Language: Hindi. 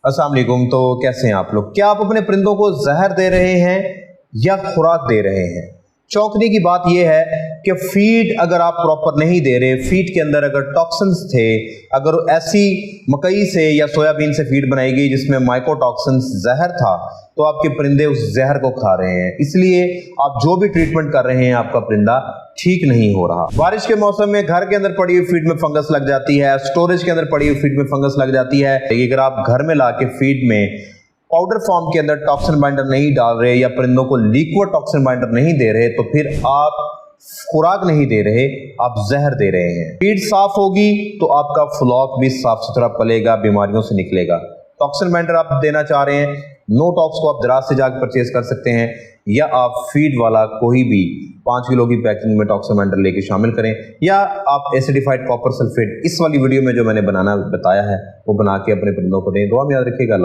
अस्सलाम वालेकुम। तो कैसे हैं आप लोग? क्या आप अपने परिंदों को जहर दे रहे हैं या खुराक दे रहे हैं? चौंकने की बात यह है कि फीड अगर आप प्रॉपर नहीं दे रहे, फीड के अंदर अगर टॉक्सिन्स थे, अगर ऐसी मकई से या सोयाबीन से फीड बनाई गई जिसमें माइकोटॉक्सिन्स जहर था, तो आपके परिंदे उस जहर को खा रहे हैं। इसलिए आप जो भी ट्रीटमेंट कर रहे हैं आपका परिंदा ठीक नहीं हो रहा। बारिश के मौसम में घर के अंदर पड़ी हुई फीड में फंगस लग जाती है, स्टोरेज के अंदर पड़ी हुई फीड में फंगस लग जाती है। अगर आप घर में लाके फीड में पाउडर फॉर्म के अंदर टॉक्सिन बाइंडर नहीं डाल रहे या परिंदों को लिक्विड टॉक्सिन बाइंडर नहीं दे रहे, तो फिर आप खुराक नहीं दे रहे, आप जहर दे रहे हैं। फीड साफ होगी तो आपका फ्लॉक भी साफ सुथरा पलेगा, बीमारियों से निकलेगा। टॉक्सिन बाइंडर आप देना चाह रहे हैं, नो टॉक्स को आप दराज से जाकर परचेज कर सकते हैं, या आप फीड वाला कोई भी 5 किलो की पैकिंग में टॉक्सिन बाइंडर लेके शामिल करें, या आप एसिडिफाइड कॉपर सल्फेट इस वाली वीडियो में जो मैंने बनाना बताया है वो बना के अपने परिंदों को दें। दुआ में याद रखिएगा।